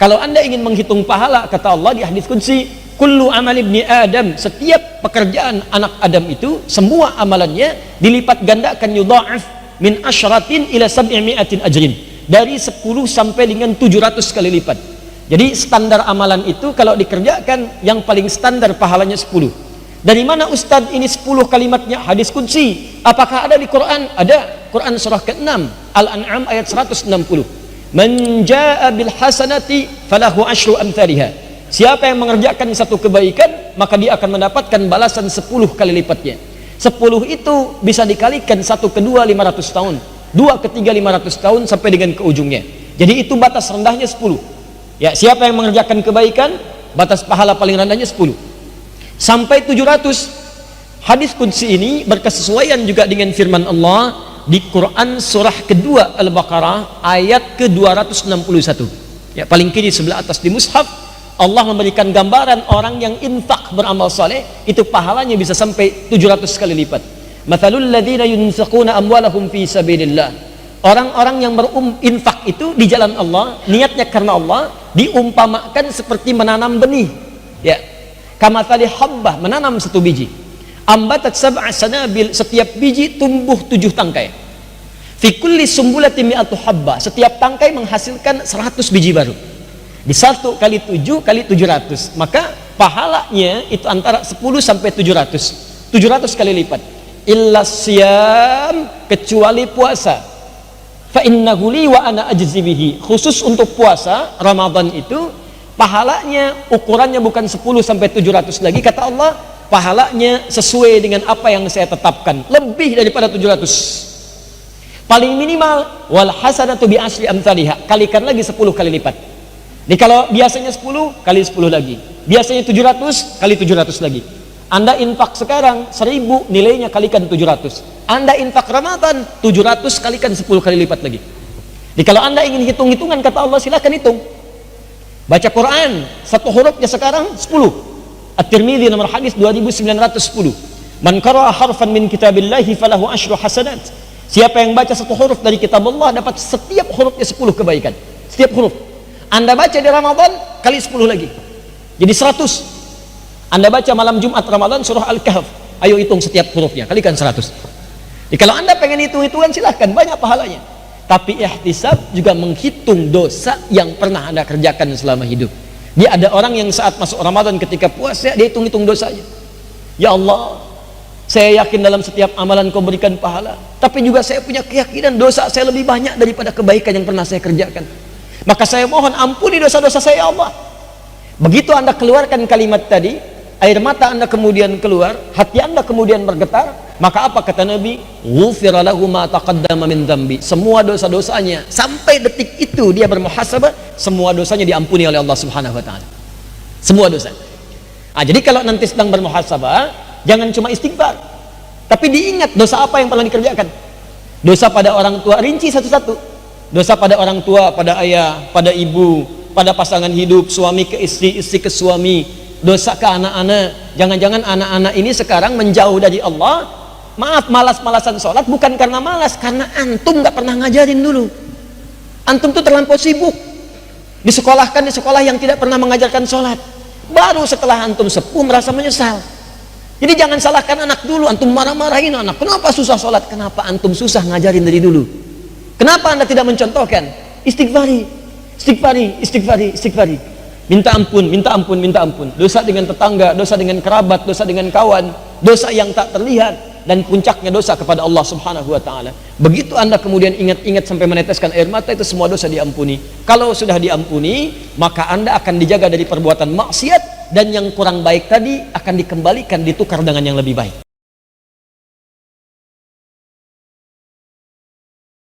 Kalau Anda ingin menghitung pahala, kata Allah di hadis qudsi, kullu amal ibni Adam, setiap pekerjaan anak Adam itu, semua amalannya dilipat gandakan, yudha'af min asyratin ila sab'imi'atin ajrin, dari 10 sampai dengan 700 kali lipat. Jadi standar amalan itu kalau dikerjakan, yang paling standar pahalanya 10. Dari mana Ustadz ini 10 kalimatnya? Hadis qudsi. Apakah ada di Quran? Ada. Quran surah ke-6 Al-An'am ayat 160. Man jaa'a bil hasanati falahu asyru amthaliha. Siapa yang mengerjakan satu kebaikan, maka dia akan mendapatkan balasan 10 kali lipatnya. 10 itu bisa dikalikan 1 ke 2 500 tahun, 2 ke 3 500 tahun sampai dengan ke ujungnya. Jadi itu batas rendahnya 10. Ya, siapa yang mengerjakan kebaikan, batas pahala paling rendahnya 10 sampai 700. Hadis qudsi ini berkesesuaian juga dengan firman Allah di Quran surah kedua Al-Baqarah ayat ke-261. Ya, paling kiri sebelah atas di mushaf, Allah memberikan gambaran orang yang infak beramal saleh, itu pahalanya bisa sampai 700 kali lipat. Mathalul ladzina yunfiquna amwalahum fi sabilillah. Orang-orang yang berinfak itu di jalan Allah, niatnya karena Allah, diumpamakan seperti menanam benih. Ya. Kamathali habbah, menanam satu biji. Ambatat sab'a sanabil, setiap biji tumbuh 7 tangkai. Fi kulli sumbulatin mi'atu habba, setiap tangkai menghasilkan 100 biji baru. Di 1 kali 7 kali 700, maka pahalanya itu antara 10 sampai 700. 700 kali lipat. Illa siyam, kecuali puasa. Fa innahu li wa ana ajzi bihi. Khusus untuk puasa Ramadan itu pahalanya ukurannya bukan 10 sampai 700 lagi, kata Allah. Pahalanya sesuai dengan apa yang saya tetapkan, lebih daripada 700. Paling minimal wal hasanatu bi asri amsalihha, kalikan lagi 10 kali lipat. Jadi kalau biasanya 10 kali 10 lagi, biasanya 700 kali 700 lagi. Anda infak sekarang 1000, nilainya kalikan 700. Anda infak Ramadan 700 kalikan 10 kali lipat lagi. Jadi kalau Anda ingin hitung-hitungan, kata Allah, silakan hitung. Baca Quran, satu hurufnya sekarang 10. At-Tirmidzi nomor hadis 2910. Man qara'a harfan min kitabillahi falahu asyru hasanat. Siapa yang baca satu huruf dari kitab Allah, dapat setiap hurufnya 10 kebaikan. Setiap huruf. Anda baca di Ramadan kali 10 lagi. Jadi 100. Anda baca malam Jumat Ramadan surah Al-Kahf. Ayo hitung setiap hurufnya, kalikan 100. Jadi kalau Anda pengen hitung-hitungan, silahkan, banyak pahalanya. Tapi ihtisab juga menghitung dosa yang pernah Anda kerjakan selama hidup. Dia ada orang yang saat masuk Ramadan ketika puasa, dia hitung-hitung dosanya. Ya Allah, saya yakin dalam setiap amalan Kau berikan pahala, tapi juga saya punya keyakinan dosa saya lebih banyak daripada kebaikan yang pernah saya kerjakan. Maka saya mohon ampuni dosa-dosa saya, ya Allah. Begitu Anda keluarkan kalimat tadi, air mata Anda kemudian keluar, hati Anda kemudian bergetar, maka apa kata Nabi? Ghufira lahu ma taqaddama min dzambi. Semua dosa-dosanya sampai detik itu dia bermuhasabah, semua dosanya diampuni oleh Allah Subhanahu wa taala. Semua dosa. Jadi kalau nanti sedang bermuhasabah, jangan cuma istighfar, tapi diingat dosa apa yang pernah dikerjakan. Dosa pada orang tua, rinci satu-satu. Dosa pada orang tua, pada ayah, pada ibu, pada pasangan hidup, suami ke istri, istri ke suami, dosa ke anak-anak. Jangan-jangan anak-anak ini sekarang menjauh dari Allah. Maaf, malas-malasan sholat bukan karena malas, karena antum gak pernah ngajarin dulu. Antum tuh terlampau sibuk, disekolahkan di sekolah yang tidak pernah mengajarkan sholat. Baru setelah antum sepuh merasa menyesal. Jadi jangan salahkan anak dulu. Antum marah-marahin anak, kenapa susah sholat? Kenapa antum susah ngajarin dari dulu? Kenapa Anda tidak mencontohkan? Istighfari, istighfari, istighfari, istighfari. Minta ampun, minta ampun, minta ampun. Dosa dengan tetangga, dosa dengan kerabat, dosa dengan kawan, dosa yang tak terlihat, dan puncaknya dosa kepada Allah Subhanahu wa taala. Begitu Anda kemudian ingat-ingat sampai meneteskan air mata, itu semua dosa diampuni. Kalau sudah diampuni, maka Anda akan dijaga dari perbuatan maksiat, dan yang kurang baik tadi akan dikembalikan, ditukar dengan yang lebih baik.